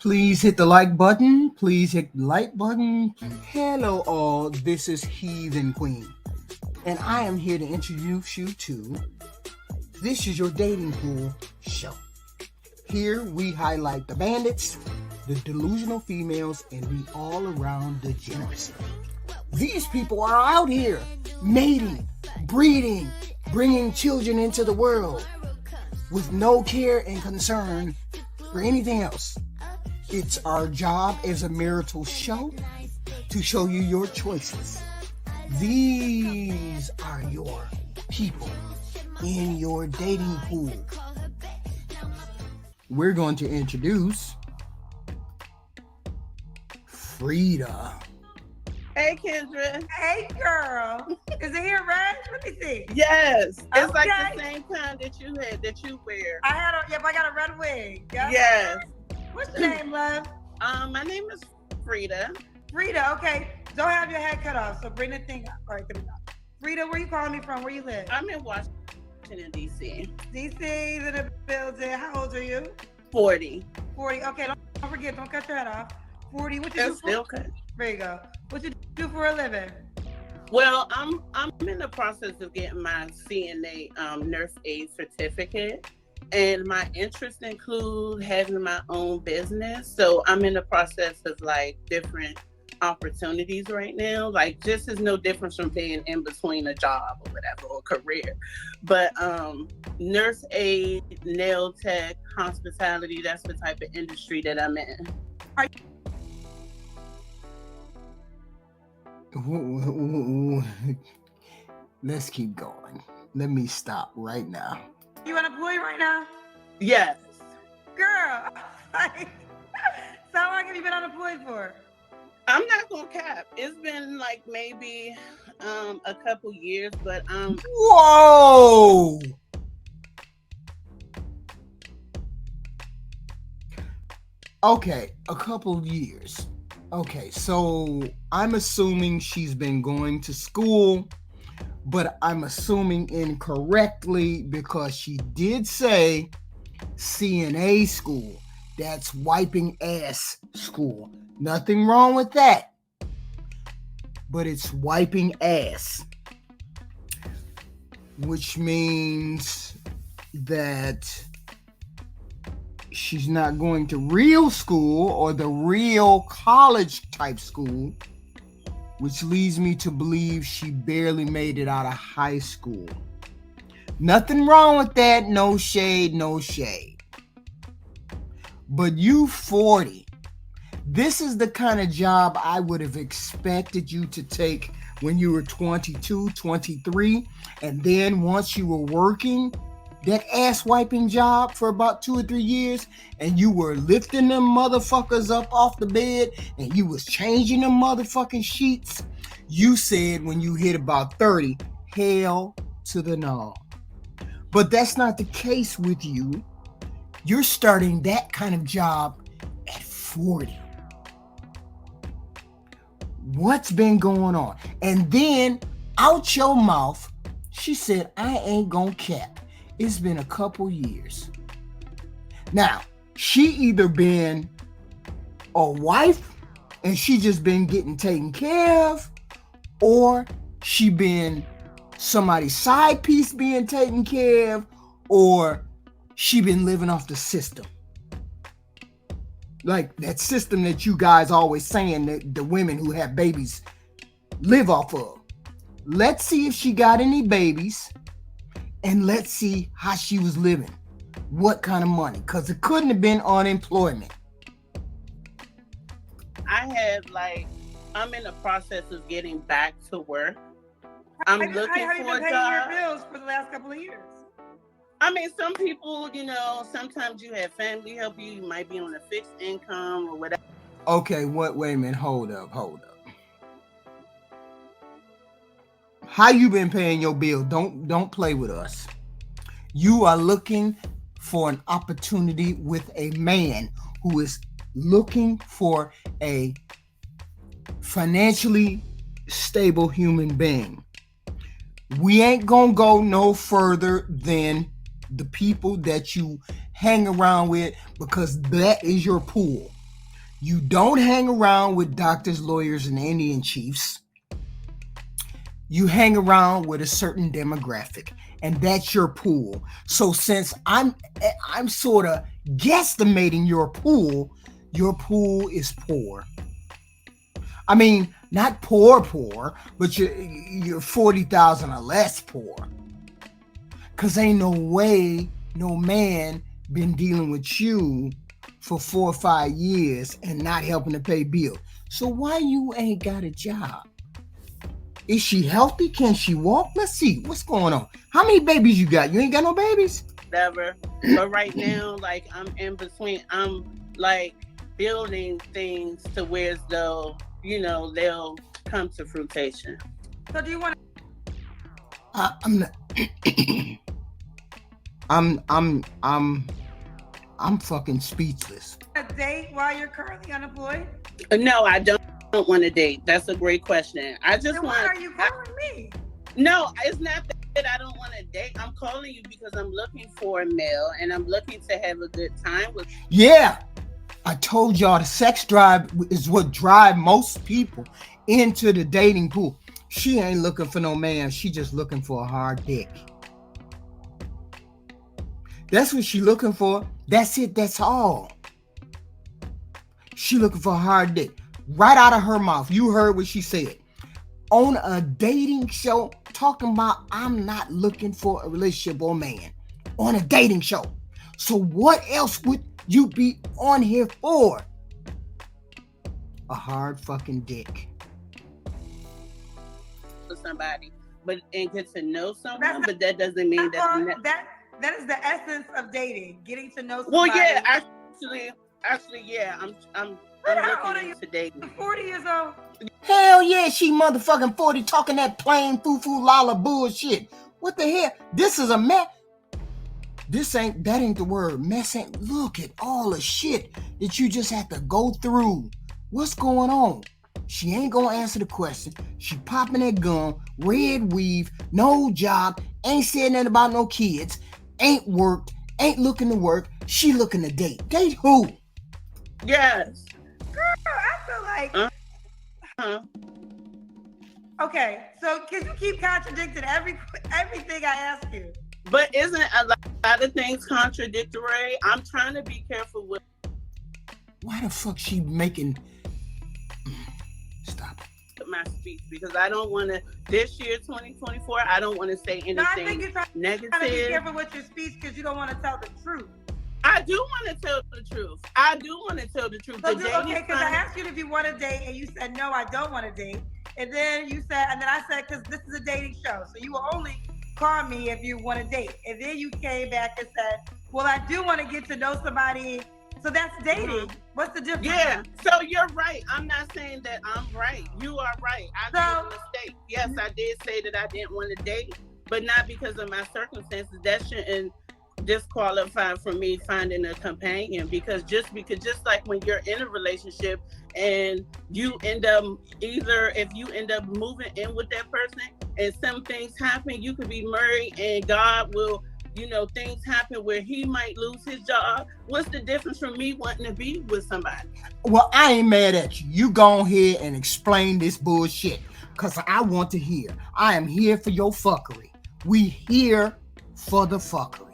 Please hit the like button. Please hit the like button. Hello, all. This is Heathen Queen, and I am here to introduce you to This Is Your Dating Pool show. Here we highlight the bandits, the delusional females, and the all-around degeneracy. These people are out here mating, breeding, bringing children into the world with no care and concern for anything else. It's our job as a marital show to show you your choices. These are your people in your dating pool. We're going to introduce Frida. Hey, Kendra. Hey, girl. Is it here, right? Let me see. Yes. It's like Okay. the same kind that you wear. I got a red wig. Yep. Yes. What's your name, love? My name is Frida. Frida, okay. Don't have your head cut off, so bring the thing up. All right, there we go. Frida, where you calling me from? Where you live? I'm in Washington, D.C. DC's in the building. How old are you? 40. 40. Okay, don't forget, don't cut your head off. 40. What you do That's for? still good. There you go. What you do for a living? Well, I'm in the process of getting my CNA nurse aid certificate. And my interests include having my own business. So I'm in the process of like different opportunities right now. Like just is no difference from being in between a job or whatever or career. But nurse aid, nail tech, hospitality, that's the type of industry that I'm in. Let's keep going. Let me stop right now. You unemployed right now? Yes. Girl, like, so how long have you been unemployed for? I'm not gonna cap. It's been like maybe a couple years, but Whoa! Okay, a couple years. Okay, so I'm assuming she's been going to school, but I'm assuming incorrectly because she did say CNA school. That's wiping ass school. Nothing wrong with that. But it's wiping ass. Which means that she's not going to real school or the real college type school, which leads me to believe she barely made it out of high school. Nothing wrong with that. No shade, no shade. But you 40. This is the kind of job I would have expected you to take when you were 22, 23. And then once you were working that ass wiping job for about 2 or 3 years, and you were lifting them motherfuckers up off the bed, and you was changing them motherfucking sheets, you said when you hit about 30, hell to the no. But that's not the case with you. You're starting that kind of job at 40. What's been going on? And then out your mouth, she said, I ain't gonna cap. It's been a couple years. Now, she either been a wife and she just been getting taken care of, or she been somebody's side piece being taken care of, or she been living off the system. Like that system that you guys always saying that the women who have babies live off of. Let's see if she got any babies. And let's see how she was living. What kind of money? Because it couldn't have been unemployment. I'm in the process of getting back to work. I'm looking How you for been a paying job. your bills for the last couple of years? I mean, some people, sometimes you have family help you. You might be on a fixed income or whatever. Okay, wait a minute. Hold up. How you been paying your bill? Don't play with us. You are looking for an opportunity with a man who is looking for a financially stable human being. We ain't gonna go no further than the people that you hang around with because that is your pool. You don't hang around with doctors, lawyers, and Indian chiefs. You hang around with a certain demographic, and that's your pool. So since I'm sort of guesstimating your pool is poor. I mean, not poor, but you're 40,000 or less poor. Cause ain't no way no man been dealing with you for 4 or 5 years and not helping to pay bills. So why you ain't got a job? Is she healthy? Can she walk? Let's see. What's going on? How many babies you got? You ain't got no babies? Whatever. But right now, like, I'm in between. I'm like building things to where as though, they'll come to fruition. So do you want to? I'm not. I'm fucking speechless. A date while you're currently unemployed? No, I don't want to date. That's a great question. I just Then want. Why are you calling me? No, it's not that I don't want to date. I'm calling you because I'm looking for a male and I'm looking to have a good time with. Yeah, I told y'all the sex drive is what drive most people into the dating pool. She ain't looking for no man. She just looking for a hard dick. That's what she looking for. That's it. That's all. She looking for a hard dick. Right out of her mouth. You heard what she said. On a dating show, talking about I'm not looking for a relationship or a man. On a dating show. So what else would you be on here for? A hard fucking dick. For somebody, and get to know someone, but that doesn't mean that is the essence of dating, getting to know somebody. Well, yeah, actually, yeah, I'm looking into dating. 40 years old. Hell yeah, she motherfucking 40 talking that plain foo-foo lala bullshit. What the hell? This is a mess. That ain't the word. Mess ain't. Look at all the shit that you just have to go through. What's going on? She ain't gonna answer the question. She popping that gum, red weave, no job, ain't said nothing about no kids, ain't worked, ain't looking to work. She looking to date. Date who? Yes. Girl, I feel like. Okay, so can you keep contradicting everything I ask you? But isn't a lot of things contradictory? I'm trying to be careful with. Why the fuck she making? Stop my speech because I don't want to. This year, 2024, I don't want to say anything no, I think you're negative. Trying to be careful with your speech because you don't want to tell the truth. I do want to tell the truth. So okay, because I asked you if you want to date, and you said no, I don't want to date. And then I said because this is a dating show, so you will only call me if you want to date. And then you came back and said, well, I do want to get to know somebody. So that's dating. Mm-hmm. What's the difference? Yeah. So you're right. I'm not saying that I'm right. You are right. I made a mistake. Yes, I did say that I didn't want to date, but not because of my circumstances. That shouldn't disqualify for me finding a companion because just like when you're in a relationship and you end up if you end up moving in with that person and some things happen, you could be married and God will, things happen where he might lose his job. What's the difference from me wanting to be with somebody? Well, I ain't mad at you. You go ahead and explain this bullshit because I want to hear. I am here for your fuckery. We here for the fuckery.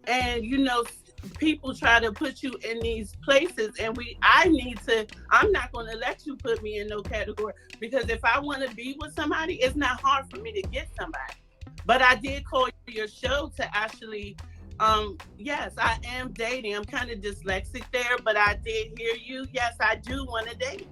And people try to put you in these places and I'm not going to let you put me in no category because if I want to be with somebody, it's not hard for me to get somebody. But I did call your show to actually, yes, I am dating. I'm kind of dyslexic there, but I did hear you. Yes, I do want to date.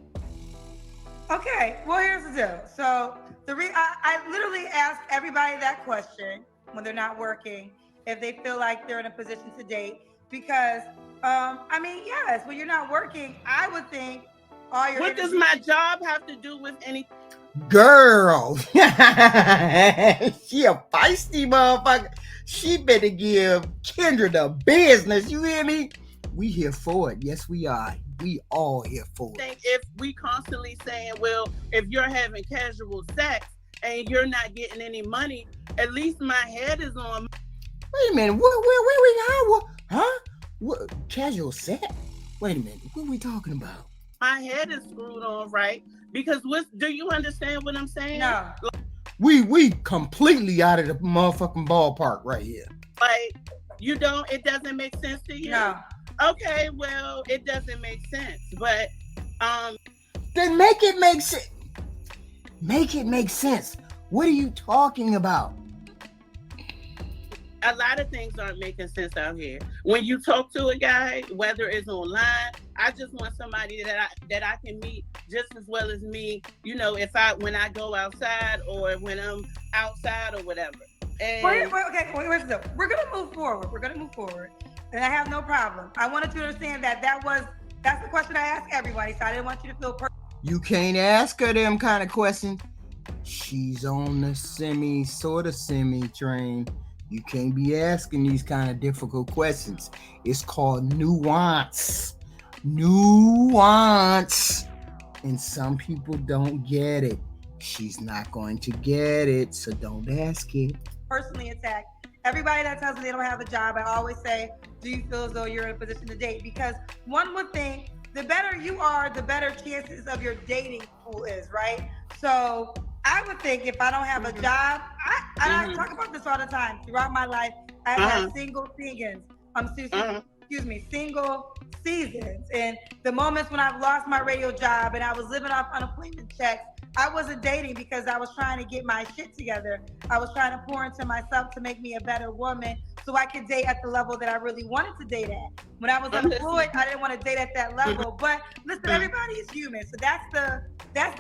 Okay, well, here's the deal. So I literally ask everybody that question when they're not working, if they feel like they're in a position to date. Because, yes, when you're not working, I would think all your What does my job have to do with anything? Girl, she a feisty motherfucker. She better give Kendra the business. You hear me? We here for it. Yes, we are. We all here for it. If we constantly saying, well, if you're having casual sex and you're not getting any money, at least my head is on. Wait a minute. Where we are? Huh? Casual sex? Wait a minute. What are we talking about? My head is screwed on right because do you understand what I'm saying? No. We completely out of the motherfucking ballpark right here. Like, you don't, it doesn't make sense to you? No. Okay, well, it doesn't make sense. But then make it make sense. Make it make sense. What are you talking about? A lot of things aren't making sense out here. When you talk to a guy, whether it's online, I just want somebody that I can meet just as well as me, you know, when I go outside or when I'm outside or whatever. And We're gonna move forward. And I have no problem. I wanted to understand that's the question I asked everybody, so I didn't want you to feel You can't ask her them kind of questions. She's on the semi train. You can't be asking these kind of difficult questions. It's called nuance. Nuance. And some people don't get it. She's not going to get it, so don't ask it. Personally attacked. Everybody that tells me they don't have a job, I always say, do you feel as though you're in a position to date? Because one would think the better you are, the better chances of your dating pool is, right? So I would think if I don't have a job, I talk about this all the time. Throughout my life, I've had single seasons. Single seasons. And the moments when I've lost my radio job and I was living off unemployment checks, I wasn't dating because I was trying to get my shit together. I was trying to pour into myself to make me a better woman so I could date at the level that I really wanted to date at. When I was unemployed, I didn't want to date at that level. But listen, everybody is human. So that's the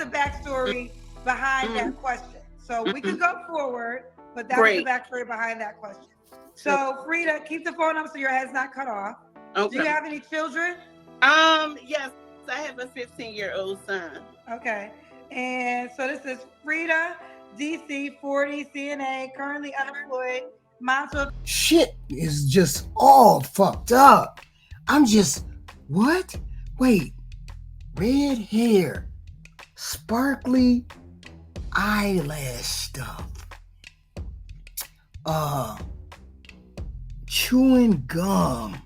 backstory behind that question. So we can go forward, but that's the backstory behind that question. So Frida, keep the phone up so your head's not cut off. Okay. Do you have any children? Yes, I have a 15-year-old son. Okay. And so this is Frida, DC, 40, CNA, currently unemployed, mom to... Shit is just all fucked up. I'm just, what? Wait, red hair, sparkly eyelash stuff, chewing gum,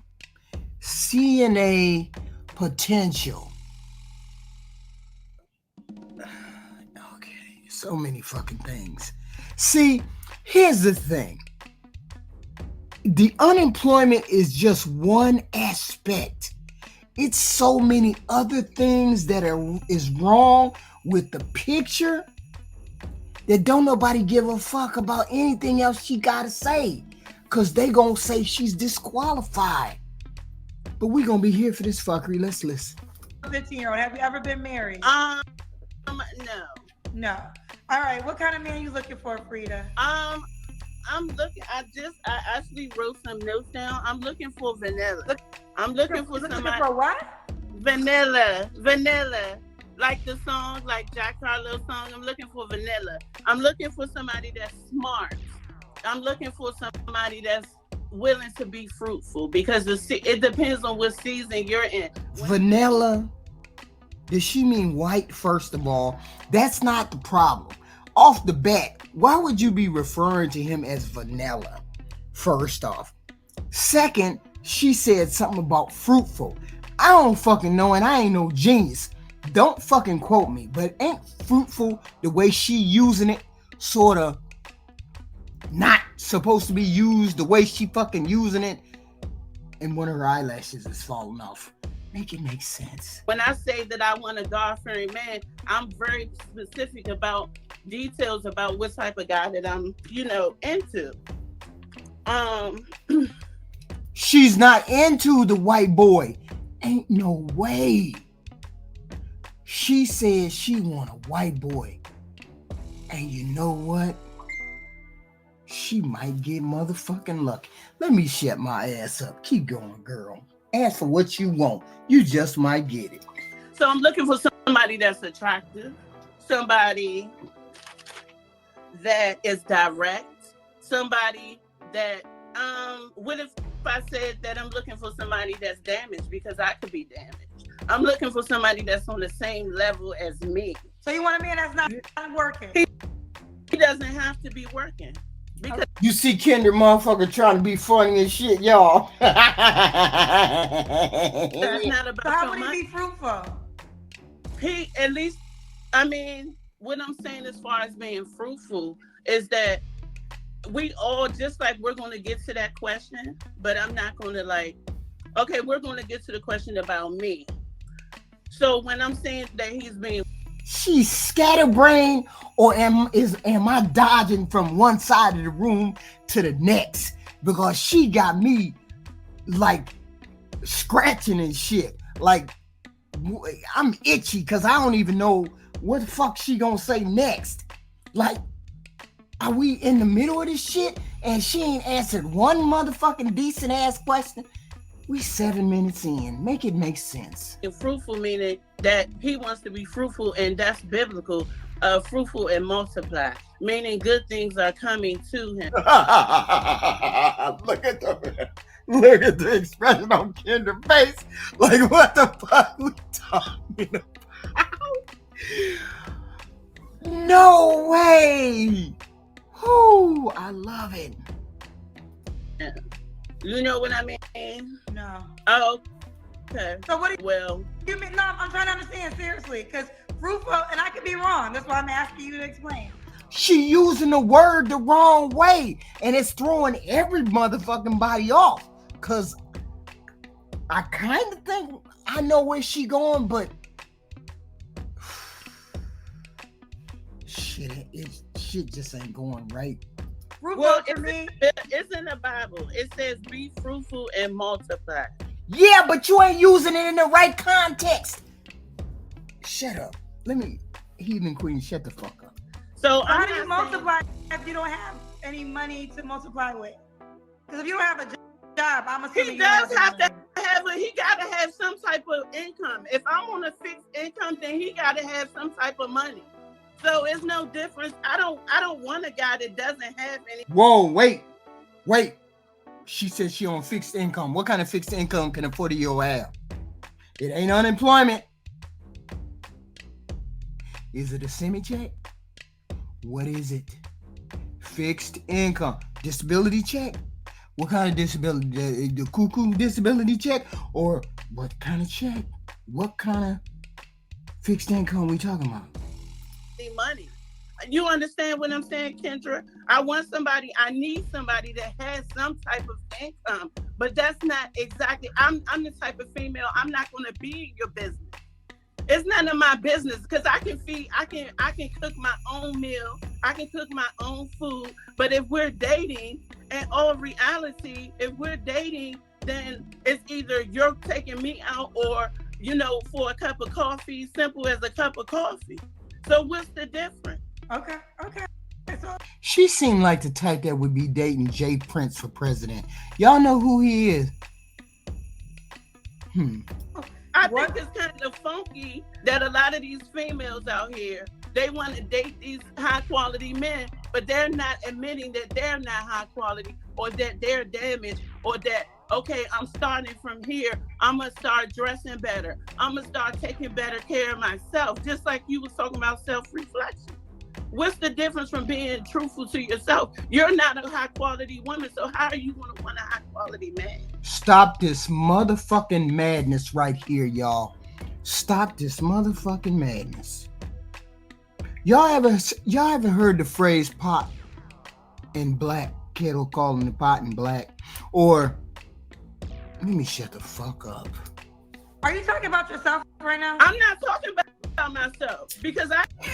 CNA potential. Okay, so many fucking things. See, here's the thing. The unemployment is just one aspect. It's so many other things that is wrong with the picture that don't nobody give a fuck about anything else she gotta say. Cause they gonna say she's disqualified. But we gonna be here for this fuckery. Let's listen. 15-year-old, have you ever been married? No. No. All right, what kind of man you looking for, Frida? I'm looking. I actually wrote some notes down. I'm looking for vanilla. I'm looking for somebody. Looking for what? Vanilla. Like the song, like Jack Harlow's song. I'm looking for vanilla. I'm looking for somebody that's smart. I'm looking for somebody that's willing to be fruitful because it depends on what season you're in. Vanilla. Does she mean white, first of all? That's not the problem. Off the bat, why would you be referring to him as vanilla? First off. Second, she said something about fruitful. I don't fucking know, and I ain't no genius. Don't fucking quote me, but ain't fruitful the way she using it sort of not supposed to be used the way she fucking using it, and one of her eyelashes is falling off. Make it make sense. When I say that I want a God-fearing man, I'm very specific about details about what type of guy that I'm, into. She's not into the white boy. Ain't no way. She said she want a white boy. And you know what? She might get motherfucking lucky. Let me shut my ass up. Keep going, girl. Ask for what you want. You just might get it. So I'm looking for somebody that's attractive, somebody that is direct, somebody that, what if I said that I'm looking for somebody that's damaged because I could be damaged? I'm looking for somebody that's on the same level as me. So you want a man that's not working? He doesn't have to be working. Because you see Kendra motherfucker trying to be funny and shit, y'all. that's not about So how your would money. he be fruitful? He, at least, I mean, what I'm saying as far as being fruitful is that we all, just like, we're going to get to that question, but I'm not going to like, okay, we're going to get to the question about me. So when I'm saying that he's being, she's scatterbrained, or am I dodging from one side of the room to the next? Because she got me like scratching and shit. Like I'm itchy because I don't even know what the fuck she gonna say next. Like, are we in the middle of this shit and she ain't answered one motherfucking decent ass question? We 7 minutes in. Make it make sense. fruitful, meaning that he wants to be fruitful, and that's biblical. Fruitful and multiply, meaning good things are coming to him. Look at the expression on Kendra's face. Like, what the fuck we talking about? No way. Oh, I love it. Yeah. You know what I mean? No. Oh, okay. So what do Well, you mean? No, I'm trying to understand seriously, because fruitful, and I could be wrong. That's why I'm asking you to explain. She using the word the wrong way, and it's throwing every motherfucking body off. Cause I kind of think I know where she going, but shit just ain't going right. Fruitful well, to me. it's in the Bible. It says, "Be fruitful and multiply." Yeah, but you ain't using it in the right context. Shut up. Heathen Queen, shut the fuck up. So How do you multiply if you don't have any money to multiply with? Because if you don't have a job, I'm assuming he does have to have he got to have some type of income. If I'm on a fixed income, then he got to have some type of money. So it's no difference. I don't want a guy that doesn't have any. Whoa, wait. She said she on fixed income. What kind of fixed income can a 40-year-old have? It ain't unemployment. Is it a semi-check? What is it? Fixed income. Disability check? What kind of disability? The cuckoo disability check? Or what kind of check? What kind of fixed income we talking about? Money. You understand what I'm saying, Kendra? I need somebody that has some type of income, but that's not exactly, I'm the type of female, I'm not going to be in your business. It's none of my business, because I can cook my own meal, I can cook my own food. But if we're dating, in all reality, if we're dating, then it's either you're taking me out, or, for a cup of coffee, simple as a cup of coffee. So what's the difference? Okay. So she seemed like the type that would be dating Jay Prince for president. Y'all know who he is? I think it's kind of funky that a lot of these females out here, they want to date these high quality men, but they're not admitting that they're not high quality, or that they're damaged, or that, okay, I'm starting from here. I'm going to start dressing better. I'm going to start taking better care of myself. Just like you was talking about self-reflection. What's the difference from being truthful to yourself? You're not a high quality woman, so how are you going to want a high quality man? Stop this motherfucking madness right here, y'all. Stop this motherfucking madness. Y'all ever heard the phrase pot in black? Kettle calling the pot in black? Or let me shut the fuck up. Are you talking about yourself right now? I'm not talking about myself, because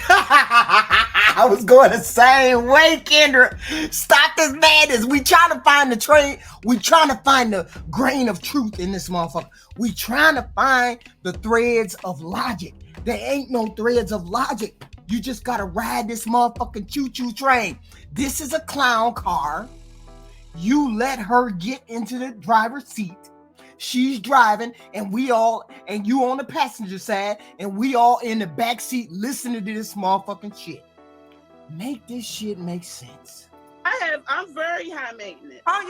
I was going the same way, Kendra. Stop this madness. We trying to find the train. We trying to find the grain of truth in this motherfucker. We trying to find the threads of logic. There ain't no threads of logic. You just gotta ride this motherfucking choo-choo train. This is a clown car. You let her get into the driver's seat. She's driving, and you on the passenger side, and we all in the back seat listening to this motherfucking shit. Make this shit make sense. I'm very high maintenance. Oh,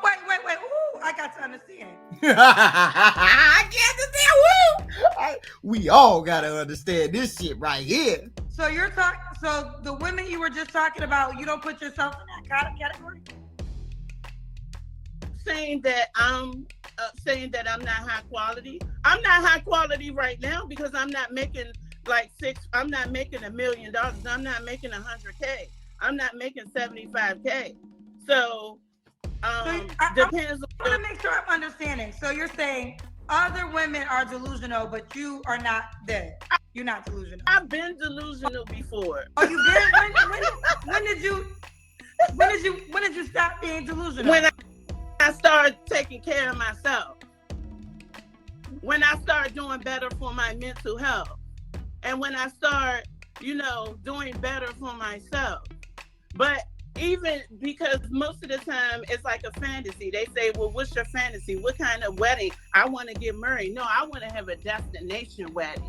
wait. Ooh, I got to understand. I can't understand. Woo! We all gotta understand this shit right here. So you're talking. So the women you were just talking about, you don't put yourself in that category. Saying that I'm not high quality. I'm not high quality right now because I'm not making I'm not making $1 million. I'm not making 100K. I'm not making 75K. So depends. I want to make sure I'm understanding. So you're saying other women are delusional, but you are not there. You're not delusional. I've been delusional before. Oh, you've been? When did you stop being delusional? When I started taking care of myself. When I started doing better for my mental health. And when I start, doing better for myself. But even because most of the time it's like a fantasy. They say, well, what's your fantasy? What kind of wedding? I want to get married. No, I want to have a destination wedding.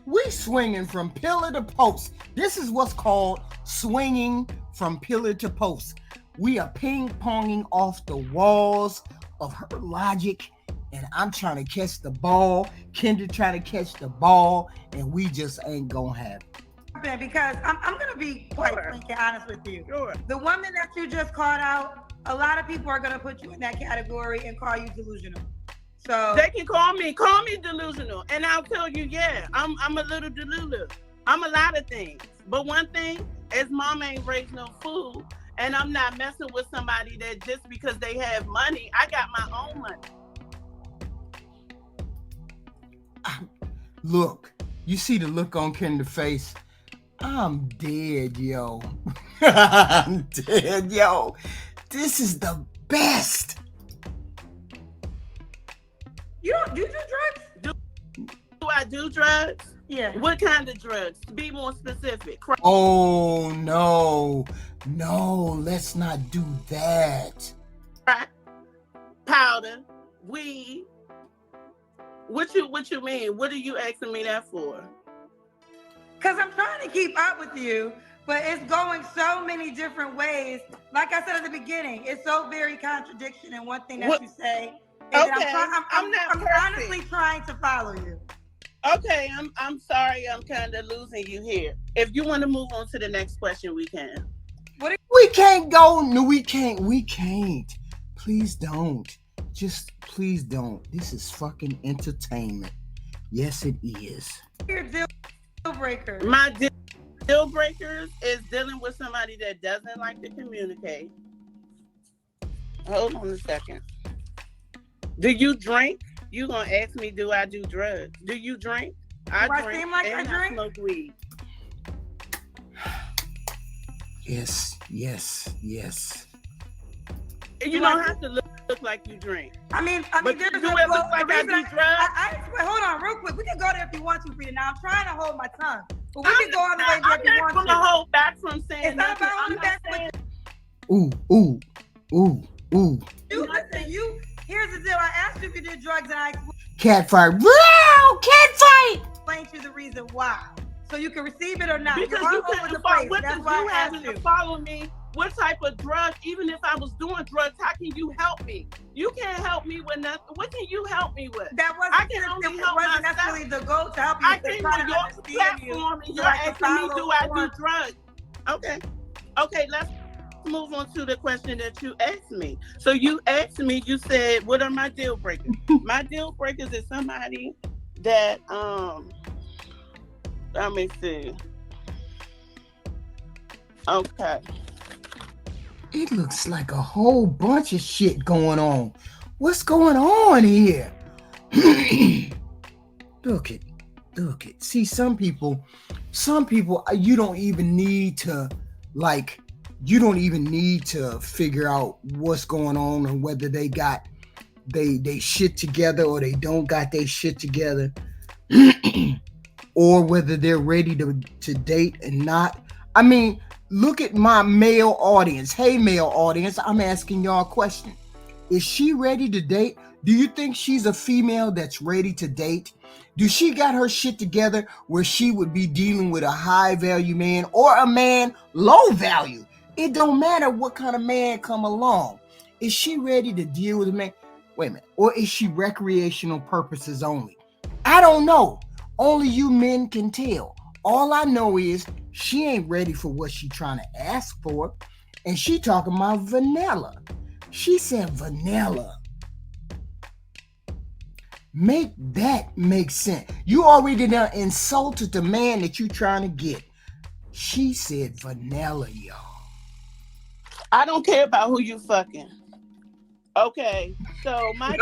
We swinging from pillar to post. This is what's called swinging from pillar to post. We are ping-ponging off the walls of her logic, and I'm trying to catch the ball. Kendra trying to catch the ball, and we just ain't gonna have it. Because I'm gonna be quite frank and honest with you. Sure. The woman that you just called out, a lot of people are gonna put you in that category and call you delusional. So they can call me delusional, and I'll tell you, yeah, I'm a little delusional. I'm a lot of things, but one thing is, mom ain't raised no fool, and I'm not messing with somebody that just because they have money. I got my own money. Look, you see the look on Kendra's face. I'm dead, yo. I'm dead, yo. This is the best. You do drugs? Do I do drugs? Yeah. What kind of drugs? Be more specific. Oh, no, let's not do that. Crack, powder, weed. What you mean? What are you asking me that for? Because I'm trying to keep up with you, but it's going so many different ways. Like I said at the beginning, it's so very contradiction in one thing that you say. Okay, I'm honestly trying to follow you. Okay, I'm sorry, I'm kind of losing you here. If you want to move on to the next question, we can. We can't go. No, we can't. Please don't. Just please don't. This is fucking entertainment. Yes, it is. Your deal breaker. My deal breakers is dealing with somebody that doesn't like to communicate. Hold on a second. Do you drink? You gonna ask me, do I do drugs? Do you drink? I drink. Seem like and I smoke weed. Yes. You don't have to look like you drink. I mean, but there's do it look like I do drugs? Hold on, real quick. We can go there if you want to, Frida. Now I'm trying to hold my tongue, but we can go all the way there if you want to. I'm not gonna hold back from saying. It's not about holding back. Ooh. Here's the deal. I asked you if you did drugs, and I catfight. Real catfight. Explain to you the reason why, so you can receive it or not. Because you couldn't follow. That's why I asked you to follow me. What type of drug? Even if I was doing drugs, how can you help me? You can't help me with nothing. What can you help me with? That wasn't necessarily the goal to help you. I came on your platform and you're asking me, do I do drugs? Okay, let's move on to the question that you asked me. So you asked me, you said, what are my deal breakers? My deal breakers is somebody that, let me see. Okay. It looks like a whole bunch of shit going on. What's going on here? Look it. See, some people, you don't even need to figure out what's going on and whether they got they shit together or they don't got their shit together, or whether they're ready to date and not. I mean, look at my male audience. Hey, male audience, I'm asking y'all a question. Is she ready to date? Do you think she's a female that's ready to date? Do she got her shit together where she would be dealing with a high value man or a man low value? It don't matter what kind of man come along. Is she ready to deal with a man? Wait a minute. Or is she recreational purposes only? I don't know. Only you men can tell. All I know is she ain't ready for what she trying to ask for. And she talking about vanilla. She said vanilla. Make that make sense. You already done insulted the man that you trying to get. She said vanilla, y'all. I don't care about who you fucking. Okay, so my Look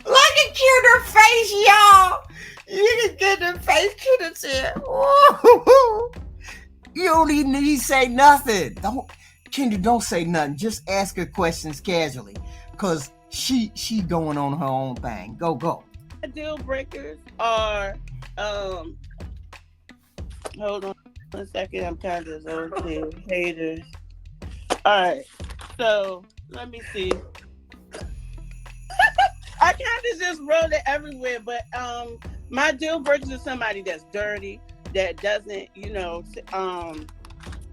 at Kendra face, y'all. You can get the face. Kendra said, "Woo." You don't even need to say nothing. Kendra, don't say nothing. Just ask her questions casually, cause she going on her own thing. Go. deal breakers are hold on one second. I'm kind of those haters. All right, so let me see. I kind of just wrote it everywhere, but my deal breakers is somebody that's dirty, that doesn't,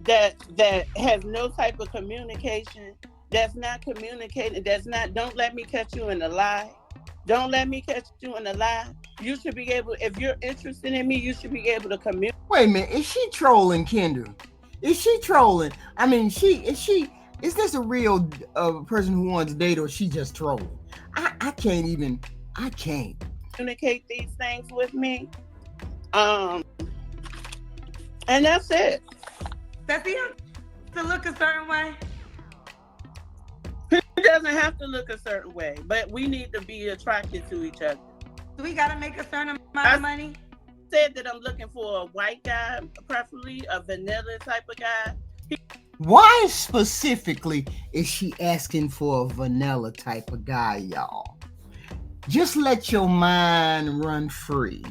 that has no type of communication, that's not communicating, don't let me catch you in a lie. Don't let me catch you in a lie. You should be able, if you're interested in me, you should be able to communicate. Wait a minute, is she trolling Kendra? Is she trolling? I mean, is this a real person who wants to date, or she just trolling? I can't communicate these things with me. And that's it. Does he have to look a certain way? He doesn't have to look a certain way, but we need to be attracted to each other. Do we got to make a certain amount of money? Said that I'm looking for a white guy, preferably a vanilla type of guy. Why specifically is she asking for a vanilla type of guy, y'all? Just let your mind run free.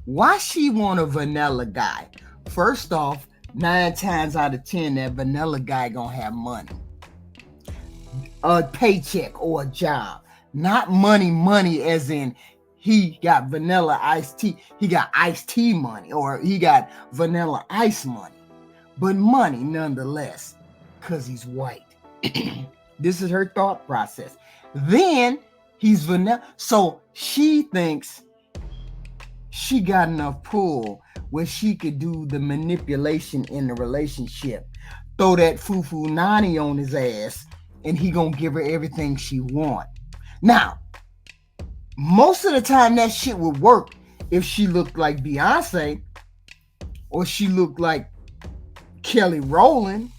Why she want a vanilla guy? First off, 9 times out of 10, that vanilla guy gonna have money. A paycheck or a job. Not money as in he got vanilla iced tea. He got iced tea money, or he got vanilla ice money. But money nonetheless, because he's white. This is her thought process. Then he's vanilla. So she thinks she got enough pull where she could do the manipulation in the relationship. Throw that foo-foo nani on his ass, and he gonna give her everything she want. Now, most of the time that shit would work if she looked like Beyonce, or she looked like Kelly Rowland.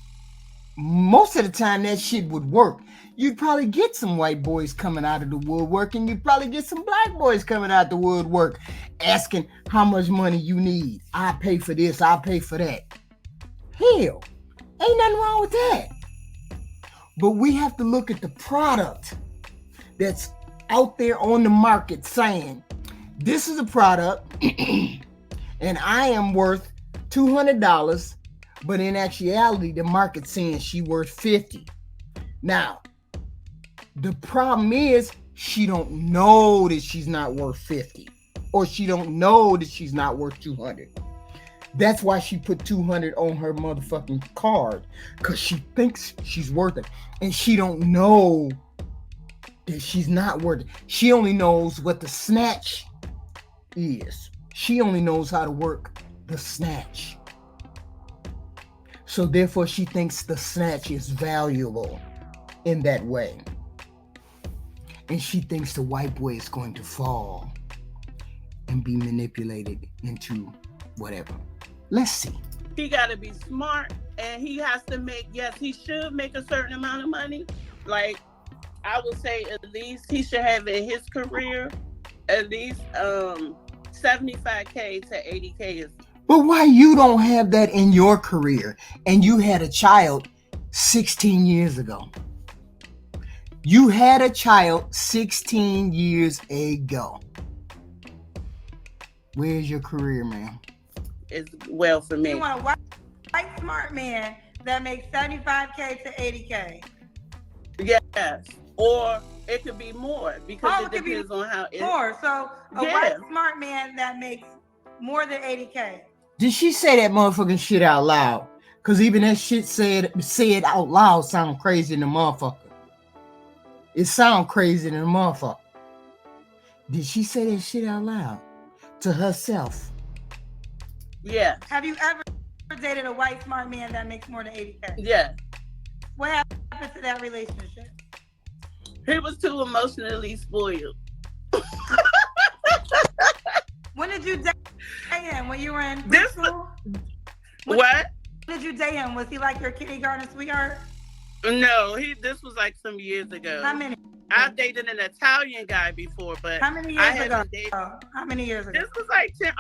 Most of the time that shit would work. You'd probably get some white boys coming out of the woodwork, and you'd probably get some black boys coming out the woodwork asking how much money you need. I pay for this, I pay for that. Hell, ain't nothing wrong with that. But we have to look at the product that's out there on the market saying, this is a product and I am worth $200, but in actuality, the market's saying she worth $50. Now, the problem is she don't know that she's not worth $50, or she don't know that she's not worth $200. That's why she put $200 on her motherfucking card, because she thinks she's worth it, and she don't know that she's not worth it. She only knows what the snatch is. She only knows how to work the snatch. So therefore, she thinks the snatch is valuable in that way. And she thinks the white boy is going to fall and be manipulated into whatever. Let's see. He got to be smart, and he has to make, yes, he should make a certain amount of money. Like, I would say at least he should have in his career at least 75K to 80K. But why you don't have that in your career, and you had a child 16 years ago? You had a child 16 years ago. Where's your career, man? It's well for me. You want a white smart man that makes 75K to 80K. Yes. Or it could be more, because it depends on how it's more. So a white smart man that makes more than 80K. Did she say that motherfucking shit out loud? Because even that shit said out loud sound crazy in the motherfucker. It sound crazy in the motherfucker. Did she say that shit out loud to herself? Yeah. Have you ever dated a white smart man that makes more than 80K? Yeah. What happened to that relationship? He was too emotionally spoiled. When did you date him? When you were in school? What? When did you date him? Was he like your kindergarten sweetheart? No, this was like some years ago. How many? I've dated an Italian guy before, but how many years ago? How many years ago? This was like 10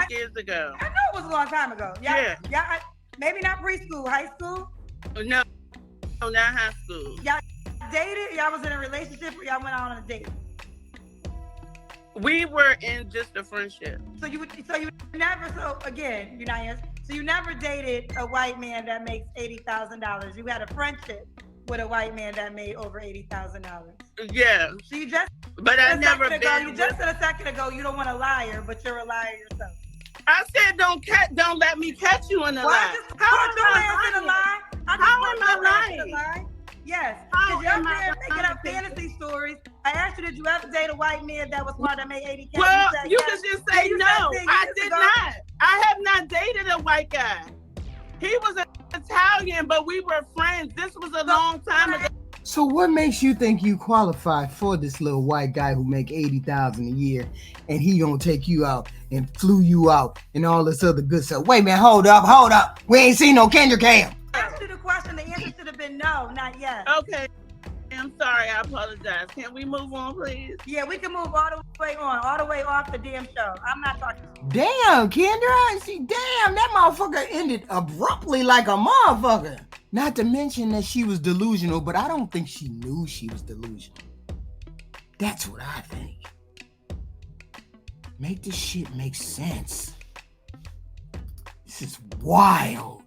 years ago. I know it was a long time ago. Yeah. Maybe not preschool, high school? No, not high school. Y'all dated? Y'all was in a relationship or y'all went out on a date? We were in just a friendship. So you never, again, you're not answering. So you never dated a white man that makes $80,000. You had a friendship with a white man that made over $80,000. Yeah. So you just, but I never been. You just said a second ago you don't want a liar, but you're a liar yourself. I said don't let me catch you in a lie. How am I lying? Yes. Because you're making up fantasy stories. I asked you, did you ever date a white man that was smart that made 80K? Well, you can just say no. I did not. I have not dated a white guy. He was an Italian, but we were friends. This was a long time ago. So what makes you think you qualify for this little white guy who make $80,000 a year and he gonna take you out and flew you out and all this other good stuff? Wait, man, hold up. We ain't seen no KendraGM. I asked you the question. The answer should have been no, not yes. Okay. I'm sorry. I apologize. Can we move on, please? Yeah, we can move all the way on, all the way off the damn show. I'm not talking to you. Damn, Kendra. Damn, that motherfucker ended abruptly like a motherfucker. Not to mention that she was delusional, but I don't think she knew she was delusional. That's what I think. Make this shit make sense. This is wild.